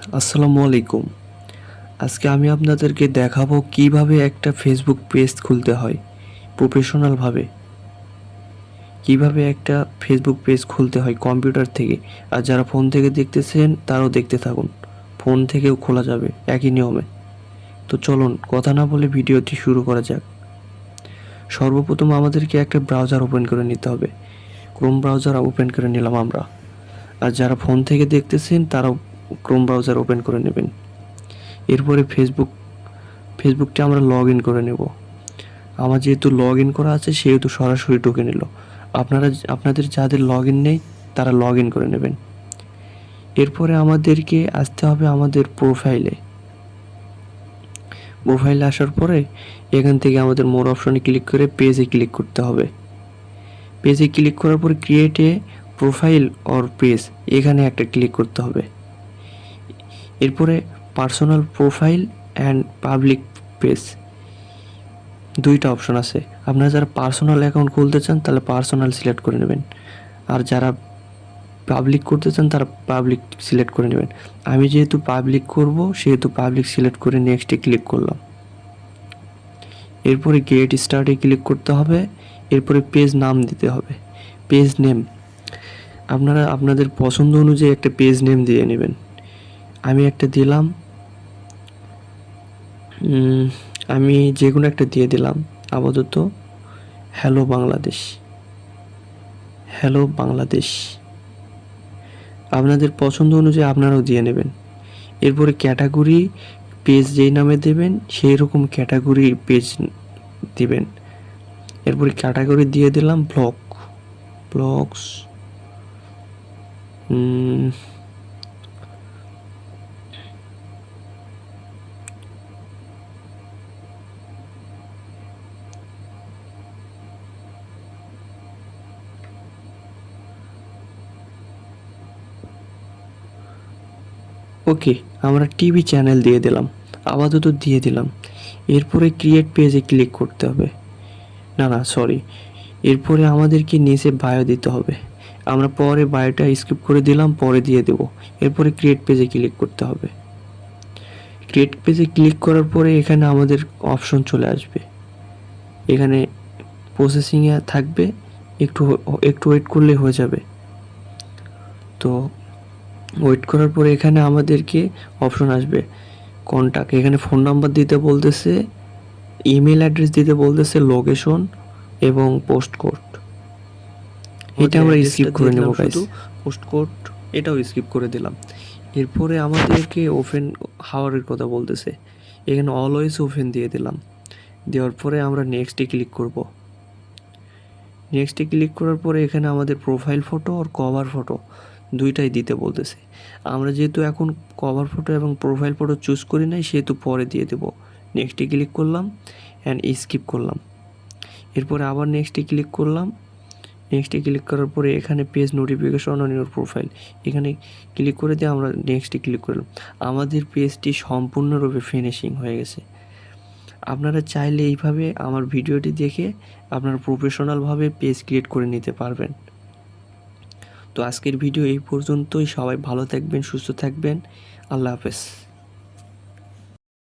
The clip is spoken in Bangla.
আসসালামু আলাইকুম। আজকে আমি আপনাদেরকে দেখাবো কিভাবে একটা ফেসবুক পেজ খুলতে হয় প্রফেশনালভাবে। কিভাবে একটা ফেসবুক পেজ খুলতে হয় কম্পিউটার থেকে। আর যারা ফোন থেকে দেখতেছেন তারাও দেখতে থাকুন, ফোন থেকেও খোলা যাবে একই নিয়মে। তো চলুন কথা না বলে ভিডিওটি শুরু করা যাক। সর্বপ্রথম আমাদেরকে একটা ব্রাউজার ওপেন করে নিতে হবে। ক্রোম ব্রাউজার ওপেন করে নিলাম আমরা। আর যারা ফোন থেকে দেখতেছেন তারাও ক্রোম ব্রাউজার ওপেন করে নেবেন। এরপরে ফেসবুকটা আমরা লগ ইন করে নেব। আমার যেহেতু লগ ইন করা আছে সেহেতু সরাসরি ঢুকে নিল। আপনাদের যাদের লগ ইন নেই তারা লগ ইন করে নেবেন। এরপরে আমাদেরকে আসতে হবে আমাদের প্রোফাইলে আসার পরে এখান থেকে আমাদের মোর অপশনে ক্লিক করে পেজে ক্লিক করতে হবে। পেজে ক্লিক করার পর create a profile or page এখানে একটা ক্লিক করতে হবে। এরপরে personal profile and public page দুইটা অপশন আছে। আপনারা যারা পার্সোনাল অ্যাকাউন্ট খুলতে চান তাহলে পার্সোনাল সিলেক্ট করে নেবেন, আর যারা পাবলিক করতে চান তারা পাবলিক সিলেক্ট করে নেবেন। আমি যেহেতু পাবলিক করব সেহেতু পাবলিক সিলেক্ট করে নেক্সটে ক্লিক করলাম। এরপরে গেট স্টার্টে ক্লিক করতে হবে। এরপরে পেজ নাম দিতে হবে, পেজ নেম। আপনারা আপনাদের পছন্দ অনুযায়ী একটা পেজ নেম দিয়ে নেবেন। আমি একটা দিলাম, আমি যে কোনো একটা দিয়ে দিলাম আপাতত। হ্যালো বাংলাদেশ। আপনাদের পছন্দ অনুযায়ী আপনারাও দিয়ে নেবেন। এরপরে ক্যাটাগরি পেজ যেই নামে দেবেন সেই রকম ক্যাটাগরি পেজ দিবেন। এরপরে ক্যাটাগরি দিয়ে দিলাম ব্লগস। ওকে, আমরা টিভি চ্যানেল দিয়ে দিলাম, আপাতত দিয়ে দিলাম। এরপরে ক্রিয়েট পেজে ক্লিক করতে হবে। সরি, এরপরে আমাদেরকে নিচে বায়ো দিতে হবে। আমরা পরে বায়োটা স্কিপ করে দিলাম, পরে দিয়ে দেব। এরপরে ক্রিয়েট পেজে ক্লিক করতে হবে। ক্রিয়েট পেজে ক্লিক করার পরে এখানে আমাদের অপশন চলে আসবে। এখানে প্রসেসিংয়ে থাকবে, একটু ওয়েট করলে হয়ে যাবে। তো ওয়েট করার পরে এখানে আমাদেরকে অপশন আসবে কন্ট্যাক্ট। এখানে ফোন নাম্বার দিতে বলতেছে, ইমেল অ্যাড্রেস দিতে বলতেছে, লোকেশন এবং পোস্ট কোড। এটা আমরা স্কিপ করে নেব গাইস। পোস্ট কোড এটাও স্কিপ করে দিলাম। এরপরে আমাদেরকে ওপেন হাওয়ারের কথা বলতেছে, এখানে অলওয়েজ ওপেন দিয়ে দিলাম। দেওয়ার পরে আমরা নেক্সটে ক্লিক করব। নেক্সটে ক্লিক করার পরে এখানে আমাদের প্রোফাইল ফটো আর কভার ফটো দুইটাই দিতে বলতেছে। আমরা যেহেতু এখন কভার ফটো এবং প্রোফাইল ফটো চুজ করি নাই সেহেতু পরে দিয়ে দেব। নেক্সটে ক্লিক করলাম অ্যান্ড স্কিপ করলাম। এরপরে আবার নেক্সটে ক্লিক করলাম। নেক্সটে ক্লিক করার পরে এখানে page notification on your profile এখানে ক্লিক করে দিয়ে আমরা নেক্সটে ক্লিক করলাম। আমাদের পেজটি সম্পূর্ণরূপে ফিনিশিং হয়ে গেছে। আপনারা চাইলে এইভাবে আমার ভিডিওটি দেখে আপনারা প্রফেশনালভাবে পেজ ক্রিয়েট করে নিতে পারবেন। তো আজকের ভিডিও এই পর্যন্তই। সবাই ভালো থাকবেন, সুস্থ থাকবেন। আল্লাহ হাফেজ।